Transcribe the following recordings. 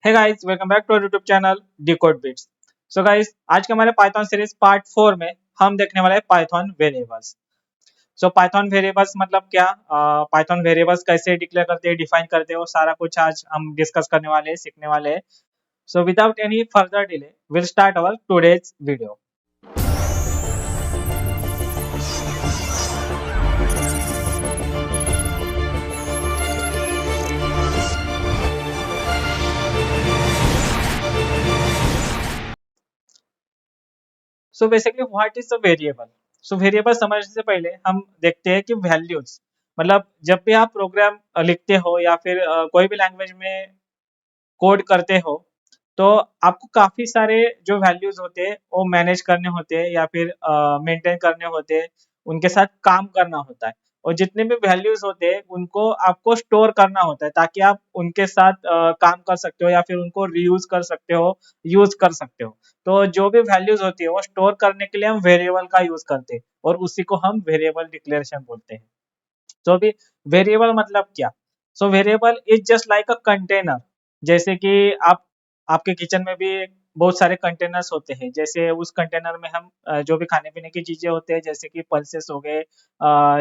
Hey guys, welcome back to our YouTube channel Decode Bits. So guys, आज के हमारे Python series part 4 में हम देखने वाले हैं पाइथन वेरिएबल्स। सो पाइथन वेरिएबल्स मतलब क्या, पाइथन वेरिएबल्स कैसे डिक्लेयर करते हैं, डिफाइन करते हैं, वो सारा कुछ आज हम डिस्कस करने वाले हैं, सीखने वाले हैं। So without any further delay will start our today's video. So basically what is a variable. So variable समझने से पहले हम देखते हैं कि वैल्यूज मतलब जब भी आप प्रोग्राम लिखते हो या फिर कोई भी लैंग्वेज में कोड करते हो तो आपको काफी सारे जो वैल्यूज होते हैं वो मैनेज करने होते हैं या फिर मेंटेन करने होते हैं, उनके साथ काम करना होता है। और जितने भी वैल्यूज होते हैं उनको आपको स्टोर करना होता है ताकि आप उनके साथ काम कर सकते हो या फिर उनको रीयूज कर सकते हो, यूज कर सकते हो। तो जो भी वैल्यूज होती है वो स्टोर करने के लिए हम वेरिएबल का यूज करते हैं और उसी को हम वेरिएबल डिक्लेरेशन बोलते हैं। तो अभी वेरिएबल मतलब क्या। So variable is just like a container. जैसे कि आप आपके किचन में भी बहुत सारे कंटेनर्स होते हैं, जैसे उस कंटेनर में हम जो भी खाने पीने की चीजें होते हैं जैसे कि पल्सेस हो गए,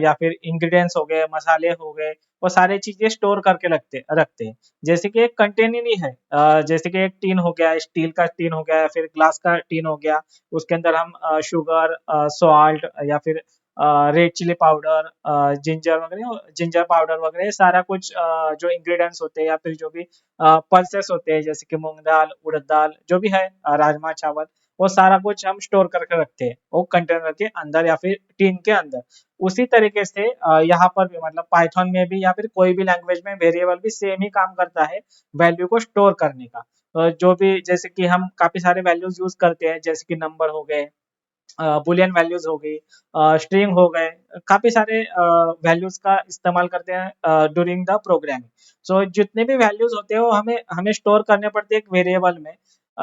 या फिर इंग्रेडिएंट्स हो गए, मसाले हो गए, वो सारी चीजें स्टोर करके रखते रखते हैं। जैसे कि एक कंटेनर ही है, जैसे कि एक टीन हो गया, स्टील का टीन हो गया या फिर ग्लास का टीन हो गया। उसके अंदर हम शुगर, सॉल्ट या फिर red chilli powder, ginger powder वगैरह, ये सारा कुछ जो इंग्रेडिएंट्स होते हैं या फिर जो भी पल्सेस होते हैं जैसे कि मूंग दाल, उड़द दाल, जो भी है, राजमा चावल, वो सारा कुछ हम स्टोर करके रखते हैं वो कंटेनर के अंदर या फिर टीन के अंदर। उसी तरीके से यहाँ पर भी मतलब पाइथन में भी या फिर कोई भी लैंग्वेज में वेरिएबल भी सेम ही काम करता है वैल्यू को स्टोर करने का। जो भी जैसे कि हम काफी सारे वैल्यूज यूज करते हैं जैसे कि नंबर हो गए, बुलियन वैल्यूज हो गई, स्ट्रिंग हो गए, काफी सारे वैल्यूज का इस्तेमाल करते हैं ड्यूरिंग द प्रोग्रामिंग। सो जितने भी वैल्यूज होते हैं वो हमें हमें स्टोर करने पड़ते हैं एक वेरिएबल में।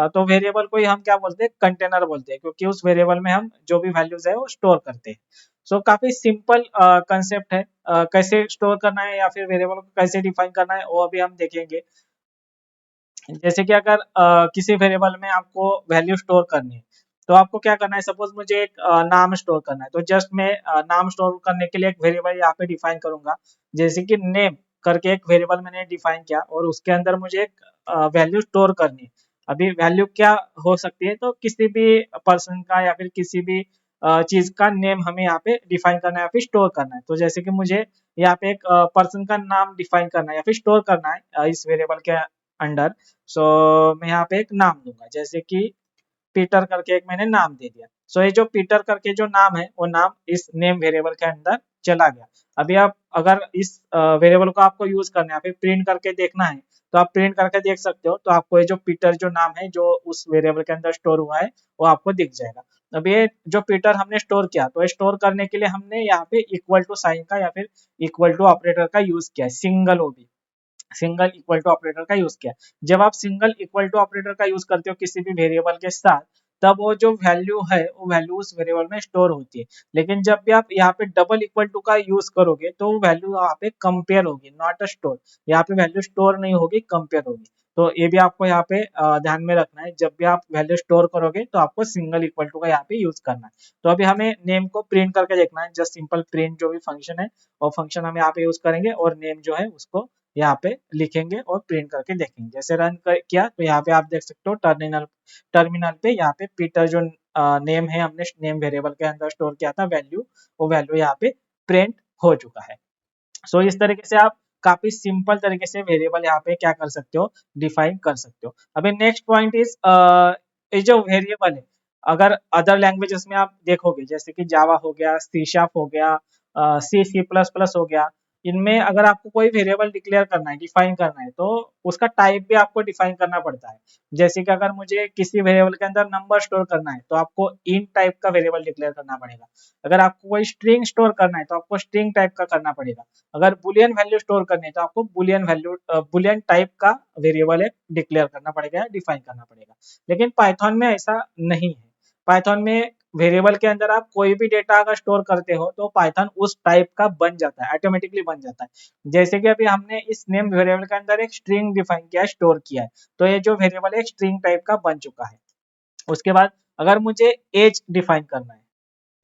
तो वेरिएबल को ही हम क्या बोलते हैं, कंटेनर बोलते हैं, क्योंकि उस वेरिएबल में हम जो भी वैल्यूज है वो स्टोर करते हैं। सो काफी सिंपल कंसेप्ट है, कैसे स्टोर करना है या फिर वेरिएबल को कैसे डिफाइन करना है वो अभी हम देखेंगे। जैसे कि अगर किसी वेरिएबल में आपको वैल्यू स्टोर करनी है तो आपको क्या करना है, सपोज मुझे एक नाम स्टोर करना है तो जस्ट मैं नाम स्टोर करने के लिए एक वेरिएबल यहाँ पे डिफाइन करूंगा। जैसे कि नेम करके एक वेरिएबल मैंने डिफाइन किया और उसके अंदर मुझे एक वैल्यू स्टोर करनी है। अभी वैल्यू क्या हो सकती है, तो किसी भी पर्सन का या फिर किसी भी चीज का नेम हमें यहाँ पे डिफाइन करना है या फिर स्टोर करना है। तो जैसे कि मुझे यहाँ पे एक पर्सन का नाम डिफाइन करना है या फिर स्टोर करना है इस वेरिएबल के अंडर। सो मैं यहाँ पे एक नाम दूंगा, जैसे कि पीटर करके एक मैंने नाम दे दिया। सो ये जो पीटर करके जो नाम है वो नाम इस नेम वेरिएबल के अंदर चला गया। अभी आप अगर इस वेरिएबल को आपको यूज करना है, फिर प्रिंट करके देखना है तो आप प्रिंट करके देख सकते हो। तो आपको ये जो पीटर जो नाम है जो उस वेरिएबल के अंदर स्टोर हुआ है वो आपको दिख जाएगा। अब ये जो पीटर हमने स्टोर किया तो स्टोर करने के लिए हमने यहाँ पे इक्वल टू साइन का या फिर इक्वल टू ऑपरेटर का यूज किया है, सिंगल ओ भी, सिंगल इक्वल टू ऑपरेटर का यूज किया। जब आप सिंगल इक्वल टू ऑपरेटर का यूज करते हो किसी भी वेरिएबल के साथ तब वो जो वैल्यू है वो वैल्यू उस वेरिएबल में स्टोर होती है। लेकिन जब भी आप यहाँ पे डबल इक्वल टू का यूज करोगे तो वो वैल्यू यहाँ पे कंपेयर होगी, नॉट अ स्टोर। यहाँ पे वैल्यू स्टोर नहीं होगी, कंपेयर होगी। तो ये भी आपको यहाँ पे ध्यान में रखना है, जब भी आप वैल्यू स्टोर करोगे तो आपको सिंगल इक्वल टू का यहाँ पे यूज करना है। तो अभी हमें नेम को प्रिंट करके देखना है, जस्ट सिंपल प्रिंट जो भी फंक्शन है वो फंक्शन हम यहाँ पे यूज करेंगे और नेम जो है उसको यहाँ पे लिखेंगे और प्रिंट करके देखेंगे। जैसे किया तो यहाँ पे आप देख सकते हो टर्मिनल टर्मिनल पे यहाँ पे पीटर जो नेम है हमने नेम वेरिएबल के अंदर स्टोर किया था वैल्यू, वो वैल्यू यहाँ पे प्रिंट हो चुका है। सो इस तरीके से आप काफी सिंपल तरीके से वेरिएबल यहाँ पे क्या कर सकते हो, डिफाइन कर सकते हो। अभी नेक्स्ट पॉइंट इज ये जो वेरिएबल है अगर अदर लैंग्वेजेस में आप देखोगे जैसे कि जावा हो गया, सी शार्प हो गया, सी सी प्लस प्लस हो गया, इनमें अगर आपको कोई वेरिएबल डिक्लेयर करना है, डिफाइन करना है, तो उसका टाइप भी आपको डिफाइन करना पड़ता है। जैसे कि अगर मुझे किसी वेरिएबल के अंदर नंबर स्टोर करना है तो आपको इन टाइप का वेरिएबल डिक्लेयर करना पड़ेगा। अगर आपको कोई स्ट्रिंग स्टोर करना है तो आपको स्ट्रिंग टाइप का करना पड़ेगा। अगर बुलियन वैल्यू स्टोर करनी है तो आपको बुलियन टाइप का वेरिएबल एक डिक्लेयर करना पड़ेगा, डिफाइन करना पड़ेगा। लेकिन पाइथन में ऐसा नहीं है। पाइथन में वेरिएबल के अंदर आप कोई भी डेटा अगर स्टोर करते हो तो पाइथन उस टाइप का बन जाता है, ऑटोमेटिकली बन जाता है। जैसे कि अभी हमने इस नेम वेरिएबल के अंदर एक स्ट्रिंग डिफाइन किया है, स्टोर किया है, तो ये जो वेरिएबल है स्ट्रिंग टाइप का बन चुका है। उसके बाद अगर मुझे एज डिफाइन करना है,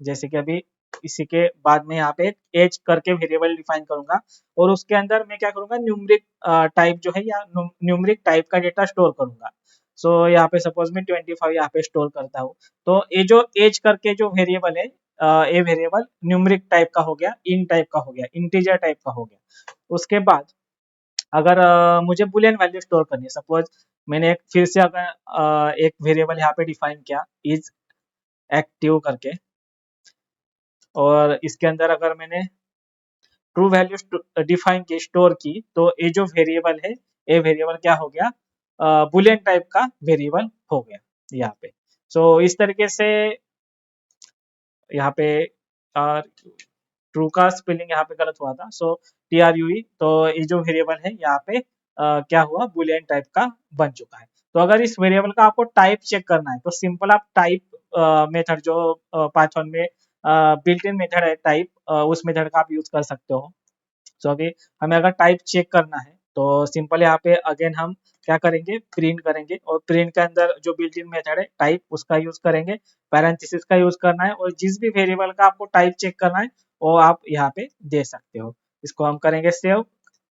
जैसे कि अभी इसी के बाद में यहाँ पे एज करके वेरिएबल डिफाइन करूंगा और उसके अंदर मैं क्या करूंगा, न्यूमरिक टाइप जो है या न्यूमरिक टाइप का डेटा स्टोर करूंगा। सो यहाँ पे सपोज मैं 25 यहाँ पे स्टोर करता हूँ, तो ये जो एज करके जो वेरिएबल है, ये वेरिएबल न्यूमरिक टाइप का हो गया, इन टाइप का हो गया, इंटीजर टाइप का हो गया। उसके बाद अगर मुझे बुलियन वैल्यू स्टोर करनी है, सपोज मैंने एक फिर से अगर एक वेरिएबल यहाँ पे डिफाइन किया इज एक्टिव करके, और इसके अंदर अगर मैंने ट्रू वैल्यू डिफाइन की, स्टोर की, तो ये जो वेरिएबल है, ये वेरिएबल क्या हो गया, बुलियन टाइप का वेरिएबल हो गया यहाँ पे। सो इस तरीके से यहाँ पे ट्रू का स्पेलिंग यहाँ पे गलत हुआ था, सो TRUE, तो ये जो वेरिएबल है यहाँ पे क्या हुआ, बुलियन टाइप का बन चुका है। तो अगर इस वेरिएबल का आपको टाइप चेक करना है तो सिंपल आप टाइप मेथड जो पाइथन में बिल्ट इन मेथड है टाइप, उस मेथड का आप यूज कर सकते हो। सो अभी हमें अगर टाइप चेक करना है तो सिंपल यहाँ पे अगेन हम क्या करेंगे, प्रिंट करेंगे, और प्रिंट के अंदर जो बिल्ट इन मेथड है टाइप, उसका यूज करेंगे, पैरेंथेसिस का यूज करना है, और जिस भी वेरिएबल का आपको टाइप चेक करना है वो आप यहाँ पे दे सकते हो। इसको हम करेंगे सेव,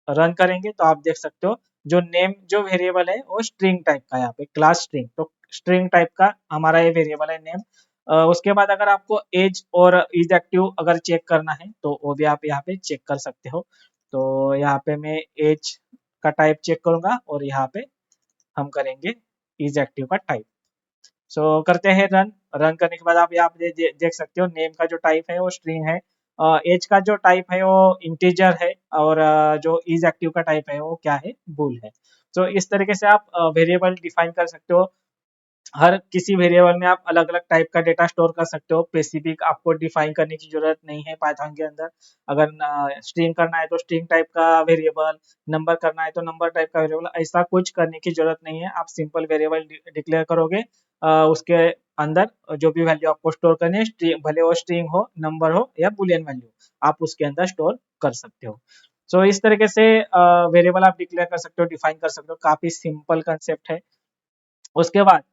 रन करेंगे तो आप देख सकते हो जो नेम जो वेरिएबल है वो स्ट्रिंग टाइप का है, यहाँ पे क्लास स्ट्रिंग, तो स्ट्रिंग टाइप का हमारा ये वेरिएबल है नेम। उसके बाद अगर आपको एज और इज एक्टिव अगर चेक करना है तो वो भी आप यहाँ पे चेक कर सकते हो। तो यहाँ पे मैं एज का टाइप चेक करूंगा और यहाँ पे हम करेंगे इज एक्टिव का टाइप। सो करते हैं रन। रन करने के बाद आप यहाँ पे देख सकते हो नेम का जो टाइप है वो स्ट्रिंग है, एज का जो टाइप है वो इंटीजर है, और जो इज एक्टिव का टाइप है वो क्या है, बूल है। तो इस तरीके से आप वेरिएबल डिफाइन कर सकते हो। हर किसी वेरिएबल में आप अलग अलग टाइप का डेटा स्टोर कर सकते हो, स्पेसिफिक आपको डिफाइन करने की जरूरत नहीं है पाइथन के अंदर। अगर स्ट्रिंग करना है तो स्ट्रिंग टाइप का वेरिएबल, नंबर करना है तो नंबर टाइप का वेरिएबल, ऐसा कुछ करने की जरूरत नहीं है। आप सिंपल वेरिएबल डिक्लेयर करोगे, उसके अंदर जो भी वैल्यू आपको स्टोर करनी है, भले वो स्ट्रिंग हो, नंबर हो या बुलियन वैल्यू, आप उसके अंदर स्टोर कर सकते हो। सो इस तरीके से वेरिएबल आप डिक्लेयर कर सकते हो, डिफाइन कर सकते हो, काफी सिंपल कंसेप्ट है। उसके बाद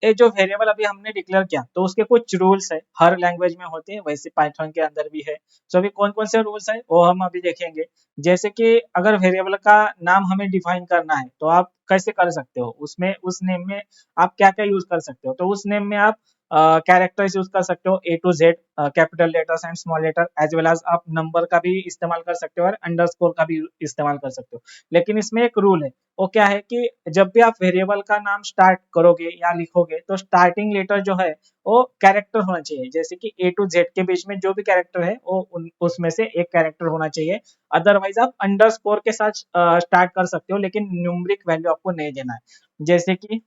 ये जो वेरिएबल अभी हमने डिक्लेयर किया तो उसके कुछ रूल्स है, हर लैंग्वेज में होते हैं, वैसे पाइथन के अंदर भी है। सो अभी कौन कौन से रूल्स है वो हम अभी देखेंगे। जैसे कि अगर वेरिएबल का नाम हमें डिफाइन करना है तो आप कैसे कर सकते हो, उसमें उस नेम में आप क्या क्या यूज कर सकते हो, तो उस नेम में आप कैरेक्टर्स यूज कर सकते हो, A to Z, capital letters and small letter, as well as आप नंबर का भी इस्तेमाल कर सकते हो और अंडरस्कोर का भी इस्तेमाल कर सकते हो। लेकिन इसमें एक रूल है, वो क्या है कि जब भी आप वेरिएबल का नाम स्टार्ट करोगे या लिखोगे तो स्टार्टिंग लेटर जो है वो कैरेक्टर होना चाहिए। जैसे कि A to Z के बीच में जो भी कैरेक्टर है वो उसमें से एक कैरेक्टर होना चाहिए। अदरवाइज आप अंडरस्कोर के साथ स्टार्ट कर सकते हो, लेकिन न्यूमरिक वैल्यू आपको नहीं देना है। जैसे कि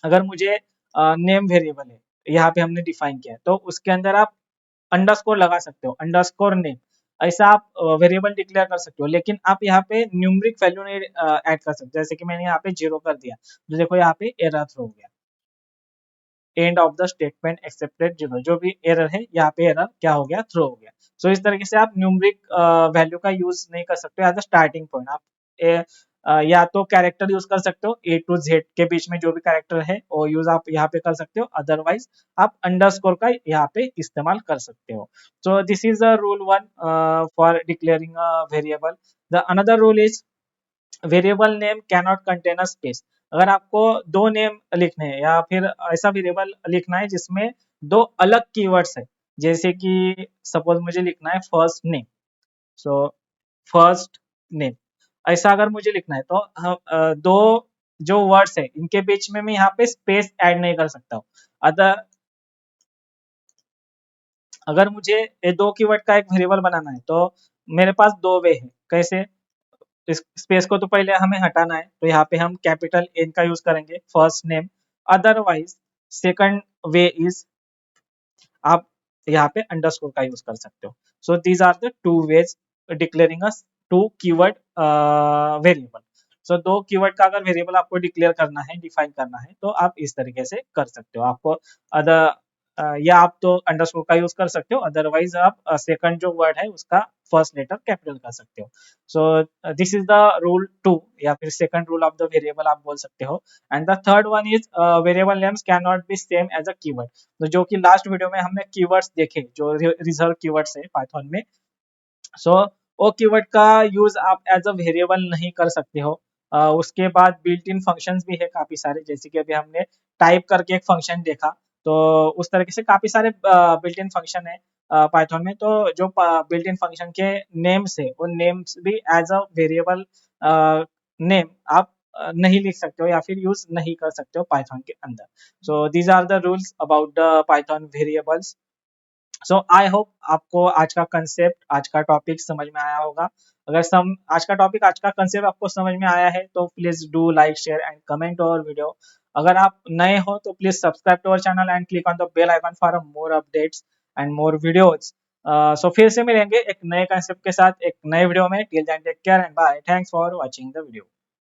अगर मुझे नेम वेरिएबल है, यहाँ पे हमने डिफाइन किया है, तो उसके अंदर आप अंडरस्कोर लगा सकते हो, अंडरस्कोर नेम, ऐसा आप वेरिएबल डिक्लेयर कर सकते हो, लेकिन आप यहाँ पे न्यूमरिक वैल्यू नहीं ऐड कर सकते। जैसे कि मैंने यहाँ पे 0 कर दिया तो देखो यहाँ पे एरर थ्रो हो गया, end of the statement accepted 0, जो भी एरर है यहाँ पे एरर क्या हो गया, थ्रो हो गया। सो इस तरीके से आप न्यूमरिक वैल्यू का यूज नहीं कर सकते एज अ स्टार्टिंग पॉइंट। आप या तो कैरेक्टर यूज कर सकते हो, A to Z के बीच में जो भी कैरेक्टर है वो यूज आप यहाँ पे कर सकते हो, अदरवाइज आप अंडरस्कोर का यहाँ पे इस्तेमाल कर सकते हो। So this is the rule 1 for declaring a variable. The another rule is variable name cannot contain a space. अगर आपको दो नेम लिखने हैं या फिर ऐसा वेरिएबल लिखना है जिसमें दो अलग कीवर्ड्स है, जैसे कि सपोज मुझे लिखना है first name, so first name, ऐसा अगर मुझे लिखना है तो दो जो वर्ड्स है इनके बीच में मैं यहाँ पे स्पेस ऐड नहीं कर सकता हूँ। अदर अगर मुझे ये दो कीवर्ड का एक वेरिएबल बनाना है तो मेरे पास दो वे है, कैसे, इस स्पेस को तो पहले हमें हटाना है, तो यहाँ पे हम कैपिटल N का यूज करेंगे first name. Otherwise second way is आप यहाँ पे अंडरस्कोर का यूज कर सकते हो। So these are the two ways declaring a two keyword variable. So दो कीवर्ड का अगर वेरिएबल आपको डिक्लेयर करना है, डिफाइन करना है, तो आप इस तरीके से कर सकते हो। आपको अदर या आप तो अंडरस्कोर का यूज कर सकते हो, अदरवाइज आप सेकंड जो वर्ड है उसका फर्स्ट लेटर कैपिटल कर सकते हो। So this is the rule 2 या फिर second rule of the variable आप बोल सकते हो। And the third one is variable names can not be same as a keyword. तो जो कि लास्ट वीडियो में हमने कीवर्ड्स देखे, जो रिजर्व कीवर्ड्स है पाइथन में, सो वो कीवर्ड का यूज आप एज अ वेरिएबल नहीं कर सकते हो। उसके बाद बिल्ट इन फंक्शंस भी है काफी सारे, जैसे कि अभी हमने टाइप करके एक फंक्शन देखा, तो उस तरीके से काफी सारे बिल्ट इन फंक्शन है पाइथन में। तो जो बिल्ट इन फंक्शन के नेम्स है, वो नेम्स भी एज अ वेरिएबल नेम आप नहीं लिख सकते हो या फिर यूज नहीं कर सकते हो पाइथन के अंदर। So these are the rules about the Python variables. So I hope आपको आज का कंसेप्ट, आज का टॉपिक समझ में आया होगा। अगर सम आज का टॉपिक, आज का कंसेप्ट आपको समझ में आया है तो please do like, share and comment our video. अगर आप नए हो तो please subscribe to our channel and click on the bell icon for more updates and more videos. So फिर से मिलेंगे एक नए कंसेप्ट के साथ एक नए वीडियो में। Till then take care and bye. Thanks for watching the video.